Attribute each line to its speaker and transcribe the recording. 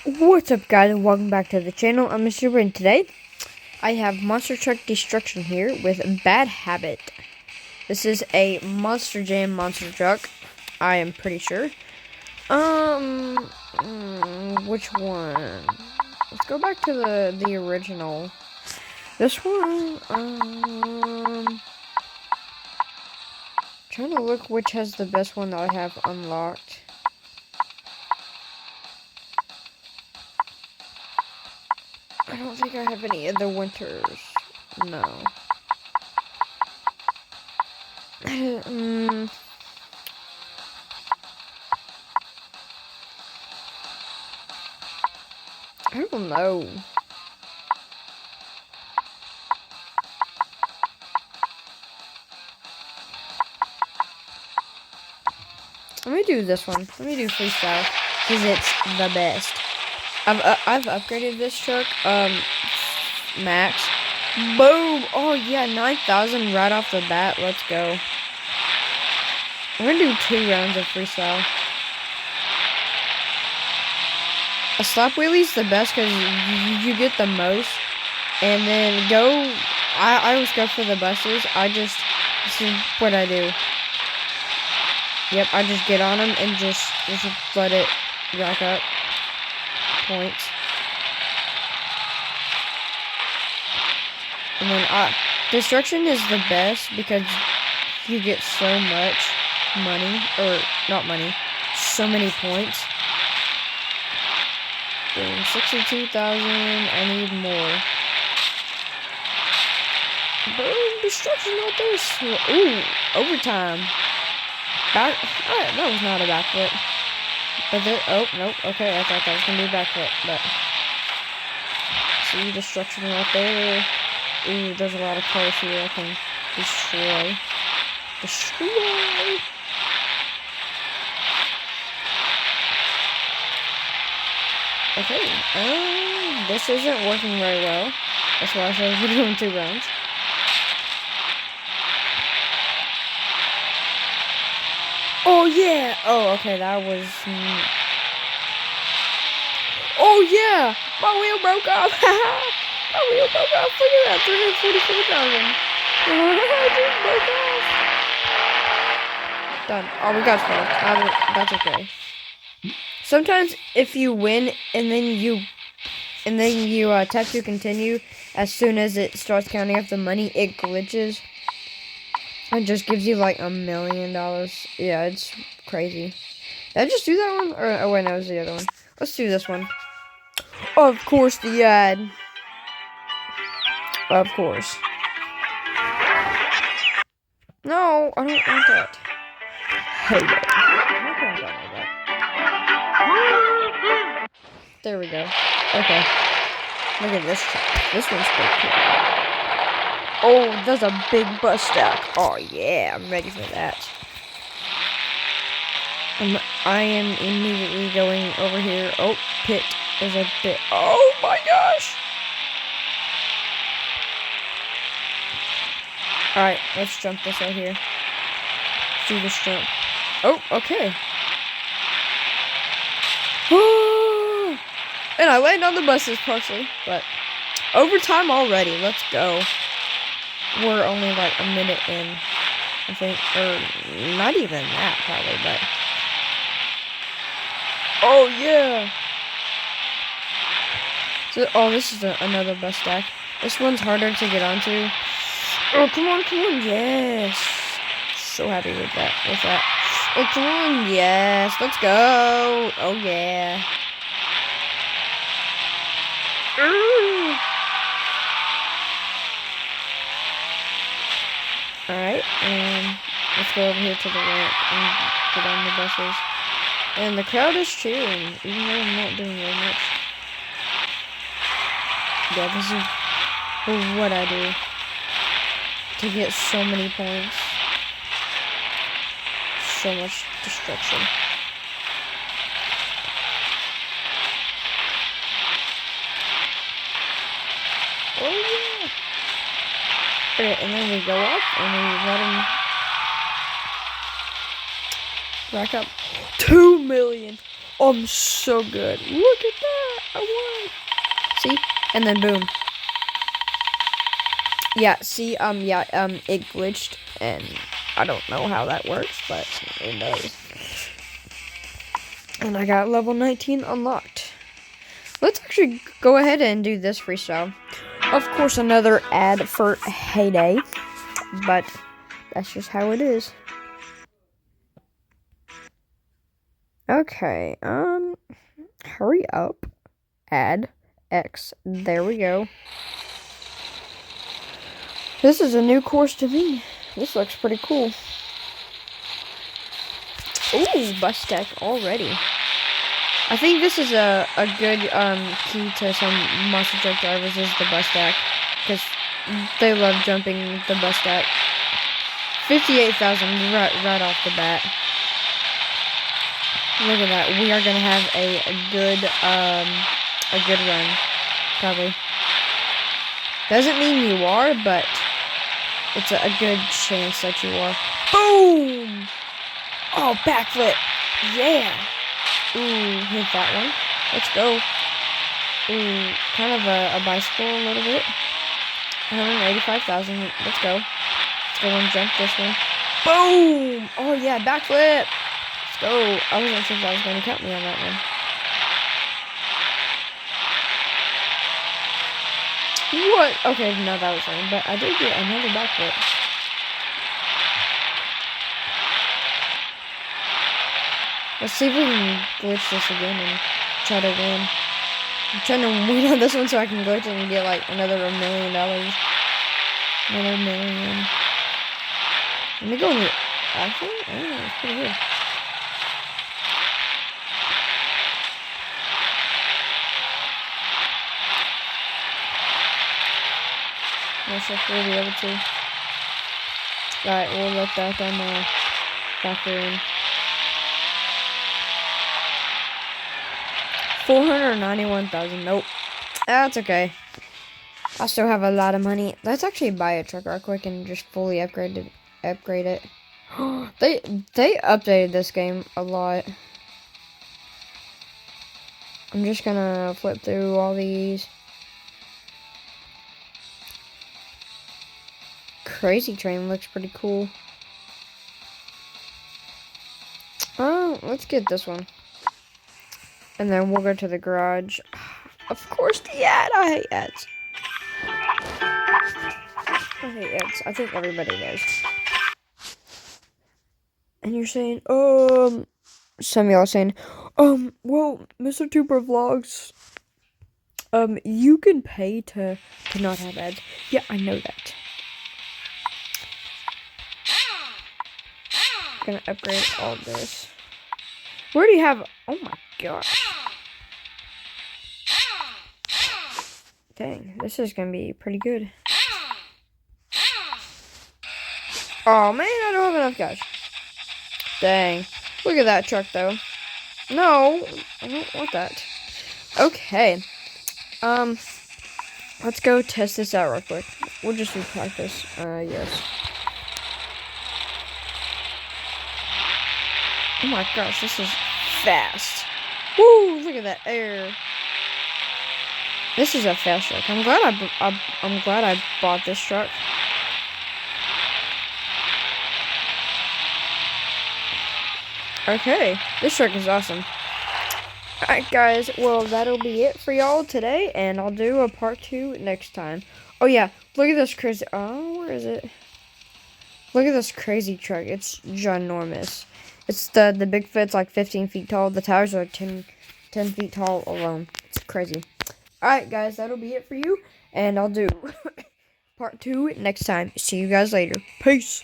Speaker 1: What's up, guys, and welcome back to the channel. I'm Mr. Brent. Today I have Monster Truck Destruction here with Bad Habit. This is a Monster Jam monster truck, I am pretty sure. Which one? Let's go back to the original. This one, trying to look which has the best one that I have unlocked. I don't think I have any of the winters. No. I don't know. Let me do this one. Let me do freestyle because it's the best. I've upgraded this truck. Max. Boom! Oh yeah, 9,000 right off the bat. Let's go. I'm gonna do 2 rounds of freestyle. A slap wheelie's the best because you get the most, and then go. I always go for the buses. This is what I do. Yep, I just get on them and just let it rack up points. And then destruction is the best because you get so much money, or not money, so many points. Boom, 62,000, I need more. Boom, destruction right there. Ooh, overtime. That was not a backflip. But there, oh, nope, okay, I thought that was going to be a backflip, but. See, destruction right there. Ooh, there's a lot of cars here I can destroy. Destroy! Okay, this isn't working very well. That's why I said we're doing 2 rounds. Oh yeah! Oh, okay, that was. Oh yeah! My wheel broke off! My wheel broke off! Look at that! 344,000! It just broke off! Done. Oh, we got 12. That's okay. Sometimes if you win and then you tap to continue, as soon as it starts counting up the money, it glitches. It just gives you like $1 million. Yeah, it's crazy. Did I just do that one? Or, oh wait, no, it was the other one. Let's do this one. Of course, the ad. Of course. No, I don't want that. Hold it. There we go. Okay. Look at this. This one's pretty cool. Oh, there's a big bus stack. Oh yeah, I'm ready for that. I am immediately going over here. Oh, pit. There's a pit. Oh my gosh. Alright, let's jump this right here. Let's do this jump. Oh, okay. And I landed on the buses partially, but overtime already. Let's go. We're only like a minute in, I think, or not even that probably, but. Oh yeah. So, oh, this is another bus stack. This one's harder to get onto. Oh, come on, yes. So happy with that, Oh, come on, yes, let's go. Oh, yeah. Alright, and let's go over here to the ramp and get on the buses. And the crowd is cheering, even though I'm not doing very much. Yeah, this is what I do to get so many points. So much destruction. Oh yeah! Okay, and then we go up and we let him rack up 2 million. I'm so good. Look at that. I won. See? And then boom. Yeah, see, it glitched, and I don't know how that works, but it does. And I got level 19 unlocked. Let's actually go ahead and do this freestyle. Of course, another ad for Heyday, but that's just how it is. Okay, hurry up. Add X. There we go. This is a new course to me. This looks pretty cool. Ooh, bus deck already. I think this is a good key to some monster truck drivers is the bus deck, because they love jumping the bus deck. 58,000 right off the bat. Look at that. We are gonna have a good run, probably. Doesn't mean you are, but it's a good chance that you are. Boom! Oh, backflip. Yeah. Ooh, hit that one. Let's go. Ooh, kind of a bicycle a little bit. 185,000. Let's go. Let's go and jump this one. Boom! Oh, yeah, backflip. Let's go. I wasn't sure if that was going to count me on that one. What? Okay, no, that was wrong, but I did get another backflip. Let's see if we can glitch this again and try to win. I'm trying to win on this one so I can glitch it and get like another $1 million. Another million. Let me go in the actually? Oh, that's pretty good. Not sure if we'll be able to. Alright, we'll let that factor in. 491,000. Nope. That's okay. I still have a lot of money. Let's actually buy a truck real quick and just fully upgrade it. They updated this game a lot. I'm just gonna flip through all these. Crazy Train looks pretty cool. Oh, let's get this one. And then we'll go to the garage. Of course, the ad. I hate ads. I hate ads. I think everybody does. And you're saying, some of y'all saying, well, Mr. Tuber Vlogs, you can pay to not have ads. Yeah, I know that. I'm gonna upgrade all this. Where do you have, oh my gosh. Dang, this is gonna be pretty good. Oh man, I don't have enough cash. Dang. Look at that truck though. No, I don't want that. Okay. Let's go test this out real quick. We'll just do practice. Yes. Oh my gosh, this is fast. Woo, look at that air. This is a fast truck. I'm glad I bought this truck. Okay, this truck is awesome. Alright guys, well that'll be it for y'all today, and I'll do a part 2 next time. Oh yeah, look at this crazy, oh, where is it? Look at this crazy truck, it's ginormous. It's the Bigfoot's like 15 feet tall, the tires are 10 feet tall alone. It's crazy. Alright guys, that'll be it for you, and I'll do part 2 next time. See you guys later. Peace!